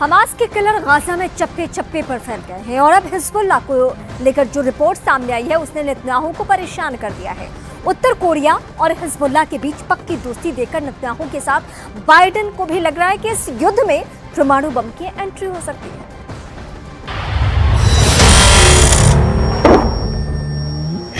Hamas के killer Gaza में चप्पे चप्पे पर फैल गए हैं और अब हिजबुल्लाह को लेकर जो रिपोर्ट सामने आई है उसने नेतन्याहू को परेशान कर दिया है। उत्तर कोरिया और हिजबुल्लाह के बीच पक्की दोस्ती देकर नेतन्याहू के साथ बाइडेन को भी लग रहा है कि इस युद्ध में परमाणु बम की एंट्री हो सकती है।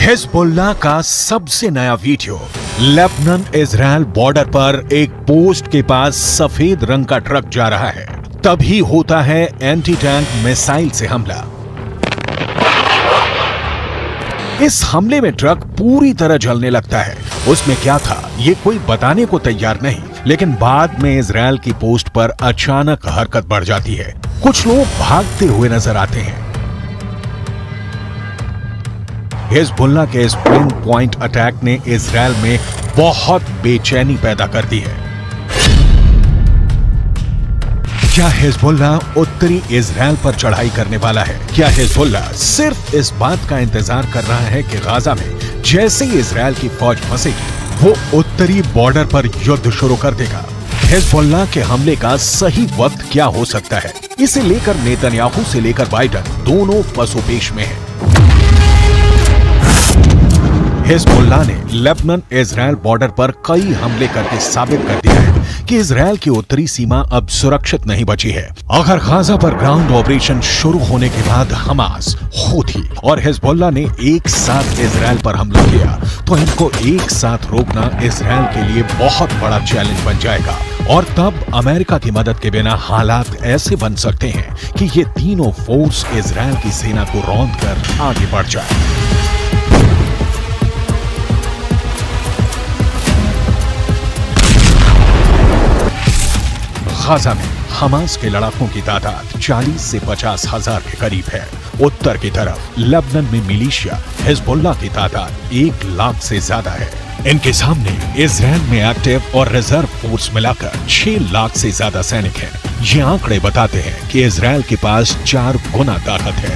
हिजबुल्लाह का सबसे नया वीडियो। लेबनान इजराइल बॉर्डर पर एक पोस्ट के पास सफेद रंग का ट्रक जा रहा है, तभी होता है एंटी टैंक मिसाइल से हमला। इस हमले में ट्रक पूरी तरह जलने लगता है। उसमें क्या था ये कोई बताने को तैयार नहीं, लेकिन बाद में इजराइल की पोस्ट पर अचानक हरकत बढ़ जाती है। कुछ लोग भागते हुए नजर आते हैं। हिजबुल्लाह के इस पिन पॉइंट अटैक ने इजराइल में बहुत बेचैनी पैदा कर दी है। क्या हिजबुल्लाह उत्तरी इजराइल पर चढ़ाई करने वाला है? क्या हिजबुल्लाह सिर्फ इस बात का इंतजार कर रहा है कि गाजा में जैसे ही इजराइल की फौज फंसेगी वो उत्तरी बॉर्डर पर युद्ध शुरू कर देगा? हिजबुल्लाह के हमले का सही वक्त क्या हो सकता है, इसे लेकर नेतन्याहू से लेकर बाइडेन दोनों पसोपेश में हैं। हिजबुल्लाह ने लेबनान इजराइल बॉर्डर पर कई हमले करके साबित कर दिया है कि इजराइल की उत्तरी सीमा अब सुरक्षित नहीं बची है। अगर गाजा पर ग्राउंड ऑपरेशन शुरू होने के बाद हमास, हूथी और हिजबुल्लाह ने एक साथ इजराइल पर हमला किया तो इनको एक साथ रोकना इजराइल के लिए बहुत बड़ा चैलेंज बन जाएगा। और तब अमेरिका की मदद के बिना हालात ऐसे बन सकते हैं कि ये तीनों फोर्स इजराइल की सेना को रौंद कर आगे बढ़ जाए। गाजा में हमास के लड़ाकों की तादाद 40 से 50 हजार के करीब है। उत्तर की तरफ लेबनान में मिलिशिया हिजबुल्लाह की तादाद 1 लाख से ज्यादा है। इनके सामने इजराइल में एक्टिव और रिजर्व फोर्स मिलाकर 6 लाख से ज्यादा सैनिक हैं। ये आंकड़े बताते हैं कि इजराइल के पास 4 गुना ताकत है।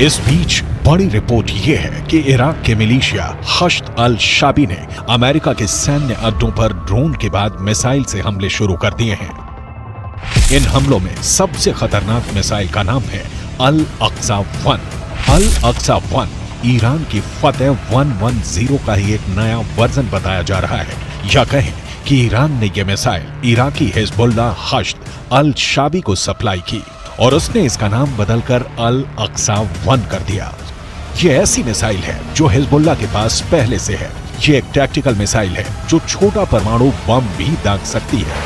इस बीच बड़ी रिपोर्ट ये है कि इराक के मिलिशिया हश्द अल शाबी ने अमेरिका के सैन्य अड्डों पर ड्रोन के बाद मिसाइल से हमले शुरू कर दिए हैं। इन हमलों में सबसे खतरनाक मिसाइल का नाम है अल अक्सा 1। अल अक्सा 1 ईरान की फतेह 110 का ही एक नया वर्जन बताया जा रहा है। या कहें कि ईरान ने यह मिसाइल इराकी हिजबुल्लाह हश्द अल शाबी को सप्लाई की और उसने इसका नाम बदलकर अल अक्सा 1 कर दिया। यह ऐसी मिसाइल है जो हिजबुल्लाह के पास पहले से है। यह एक टैक्टिकल मिसाइल है जो छोटा परमाणु बम भी दाग सकती है।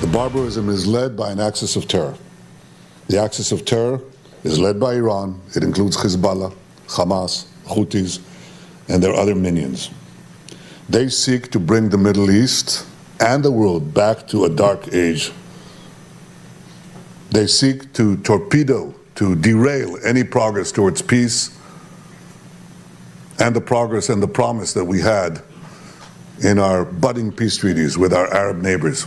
The barbarism is led by an axis of terror. The axis of terror is led by Iran. It includes Hezbollah, Hamas, Houthis, and their other minions. They seek to bring the Middle East and the world back to a dark age. They seek to torpedo, to derail any progress towards peace and the progress and the promise that we had in our budding peace treaties with our Arab neighbors.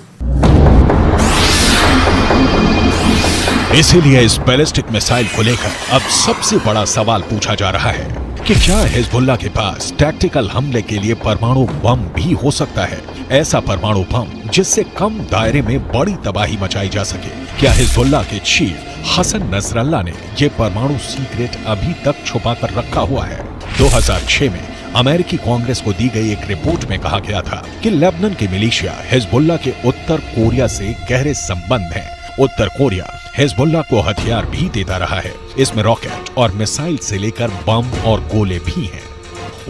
इसीलिए इस ballistic missile को लेकर अब सबसे बड़ा सवाल पूछा जा रहा है कि क्या हिजबुल्लाह के पास टैक्टिकल हमले के लिए परमाणु बम भी हो सकता है? ऐसा परमाणु बम जिससे कम दायरे में बड़ी तबाही मचाई जा सके। क्या हिजबुल्लाह के चीफ हसन नसरल्लाह ने यह परमाणु सीक्रेट अभी तक छुपा कर रखा हुआ है? 2006 में अमेरिकी कांग्रेस को दी गई एक रिपोर्ट में कहा गया था कि लेबनान के मिलिशिया हिजबुल्लाह के उत्तर कोरिया से गहरे संबंध हैं। उत्तर कोरिया हिजबुल्लाह को हथियार भी देता रहा है। इसमें रॉकेट और मिसाइल से लेकर बम और गोले भी हैं।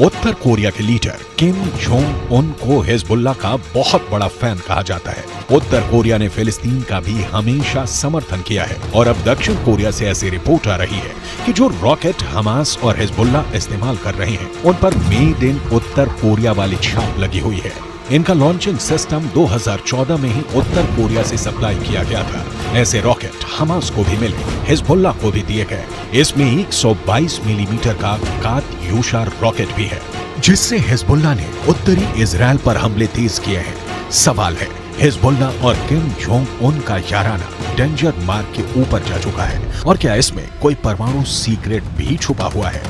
उत्तर कोरिया के लीडर किम जोंग उन को हिजबुल्लाह का बहुत बड़ा फैन कहा जाता है। उत्तर कोरिया ने फिलिस्तीन का भी हमेशा समर्थन किया है और अब दक्षिण कोरिया से ऐसी रिपोर्ट आ रही है कि जो रॉकेट हमास और हिजबुल्लाह इस्तेमाल कर रहे हैं उन पर मेड इन उत्तर कोरिया वाली छाप लगी हुई है। इनका लॉन्चिंग सिस्टम 2014 में ही उत्तर कोरिया से सप्लाई किया गया था। ऐसे रॉकेट हमास को भी मिले, हिजबुल्लाह को भी दिए गए। इसमें 122 मिलीमीटर का कात्यूशा रॉकेट भी है, जिससे हिजबुल्लाह ने उत्तरी इजराइल पर हमले तेज किए हैं। सवाल है, हिजबुल्लाह और किम जोंग उन का याराना डेंजर मार्क के ऊपर जा चुका है, और क्या इसमें कोई परमाणु सीक्रेट भी छुपा हुआ है?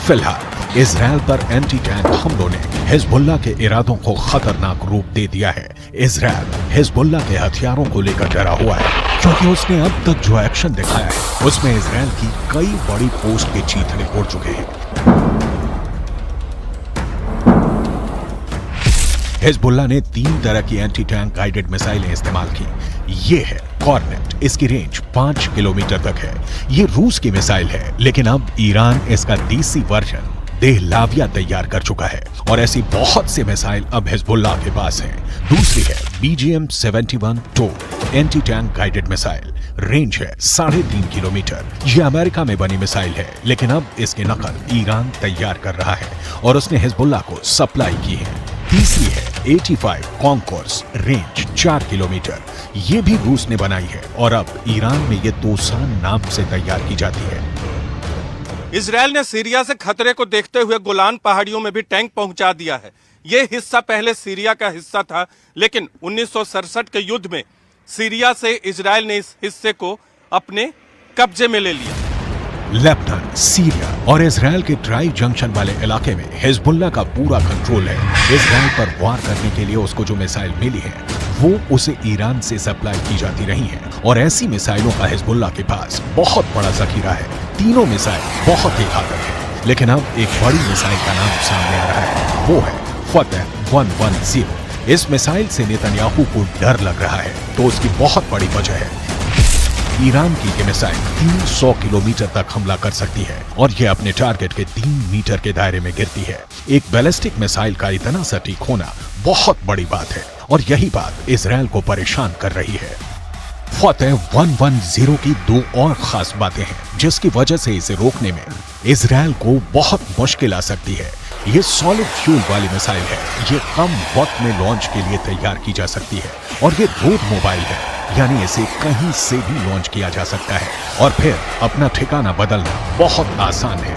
फिलहाल इजराइल पर एंटी टैंक हमलों ने हिजबुल्लाह के इरादों को खतरनाक रूप दे दिया है। इजराइल हिजबुल्लाह के हथियारों को लेकर डरा हुआ है, क्योंकि उसने अब तक जो एक्शन दिखाया है उसमें इजराइल की कई बड़ी पोस्ट के चीथड़े उड़ चुके हैं। हिजबुल्लाह ने 3 तरह की एंटी टैंक गाइडेड मिसाइलें इस्तेमाल की। ये है कॉर्नेट, इसकी रेंज 5 किलोमीटर तक है। ये रूस की मिसाइल है, लेकिन अब ईरान इसका देसी वर्जन देहलाविया तैयार कर चुका है, और ऐसी बहुत सी मिसाइल अब हिजबुल्लाह के पास हैं। दूसरी है BGM-71 टोर anti tank guided missile, range है 3.5 किलोमीटर। ये अमेरिका में बनी मिसाइल है, लेकिन अब इसकी नकल ईरान तैयार कर रहा है और उसने हिजबुल्लाह को सप्लाई की है। तीसरी है 85 कॉन्कोर्स, रेंज 4 किलोमीटर। ये भी रूस ने बनाई है और अब ईरान में ये तोसान नाम से तैयार की जाती है। इजराइल ने सीरिया से खतरे को देखते हुए गोलान पहाड़ियों में भी टैंक पहुंचा दिया है। ये हिस्सा पहले सीरिया का हिस्सा था, लेकिन 1967 के युद्ध में सीरिया से इजराइल ने इस हिस्से को अपने कब्जे में ले लिया। लेबनान, सीरिया और इजराइल के ट्राई जंक्शन वाले इलाके में हिजबुल्लाह का पूरा कंट्रोल है। इजराइल पर वार करने के लिए उसको जो मिसाइल मिली है वो उसे ईरान से सप्लाई की जाती रही है, और ऐसी मिसाइलों का हिजबुल्लाह के पास बहुत बड़ा जखीरा है। तीनों मिसाइल बहुत ही घातक है, लेकिन अब एक बड़ी मिसाइल का नाम सामने आ रहा है, वो है फतह 110। इस मिसाइल से नेतन्याहू को डर लग रहा है, तो उसकी बहुत बड़ी वजह है। ईरान की ये मिसाइल 300 किलोमीटर तक हमला कर सकती है, और ये अपने टारगेट के 3 मीटर के दायरे में गिरती है। एक बैलिस्टिक मिसाइल का इतना सटीक होना बहुत बड़ी बात है, और यही बात इजराइल को परेशान कर रही है। फतह 110 की 2 और खास बातें हैं, जिसकी वजह से इसे रोकने में इजराइल को बहुत मुश्किल आ सकती है। ये सॉलिड फ्यूल वाली मिसाइल है, ये कम वक्त में लॉन्च के लिए तैयार की जा सकती है, और ये रोड मोबाइल है, यानी इसे कहीं से भी लॉन्च किया जा सकता है, और फिर अपना ठिकाना बदलना बहुत आसान है।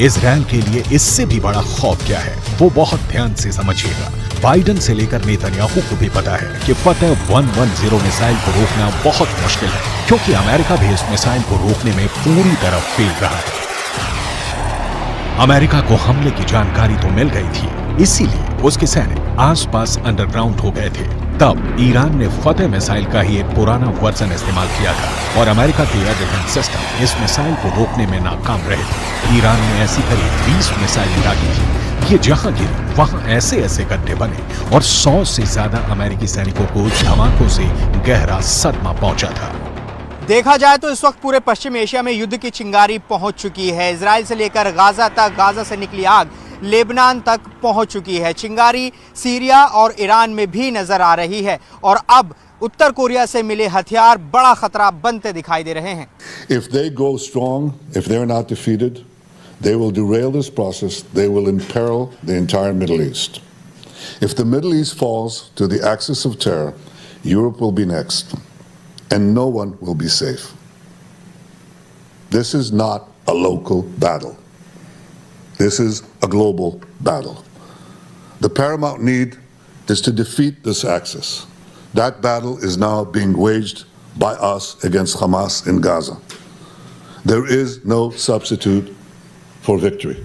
इजराइल के लिए इससे भी बड़ा खौफ क्या है, वो बहुत ध्यान से समझिएगा। बाइडेन से लेकर नेतन्याहू को भी पता है कि फतह 110 मिसाइल को रोकना बहुत मुश्किल है, क्योंकि अमेरिका भी इस मिसाइल को रोकने में पूरी तरह फेल रहा है। अमेरिका को हमले की जानकारी तो मिल गई थी, इसीलिए उसके सैनिक आसपास अंडरग्राउंड हो गए थे। तब ईरान ने फतह मिसाइल का ही एक पुराना वर्जन इस्तेमाल किया था, और अमेरिका के एयर डिफेंस सिस्टम इस मिसाइल को रोकने में नाकाम रहे थे। ईरान ने ऐसी करीब 20 मिसाइलें दागी थी। ये जहां गिरी वहां ऐसे ऐसे गड्ढे बने, और 100 से ज्यादा अमेरिकी सैनिकों को धमाकों से गहरा सदमा पहुंचा था। देखा जाए तो इस वक्त पूरे पश्चिम एशिया में युद्ध की चिंगारी पहुंच चुकी है। इजराइल से लेकर गाजा तक, गाजा से निकली आग लेबनान तक पहुंच चुकी है। चिंगारी सीरिया और ईरान में भी नजर आ रही है, और अब उत्तर कोरिया से मिले हथियार बड़ा खतरा बनते दिखाई दे रहे हैं। If they go strong, if they're not defeated, they will derail this process. They will imperil the entire Middle East. If the Middle East falls to the axis of terror, Europe will be next, and no one will be safe. This is not a local battle. This is a global battle. The paramount need is to defeat this axis. That battle is now being waged by us against Hamas in Gaza. There is no substitute for victory.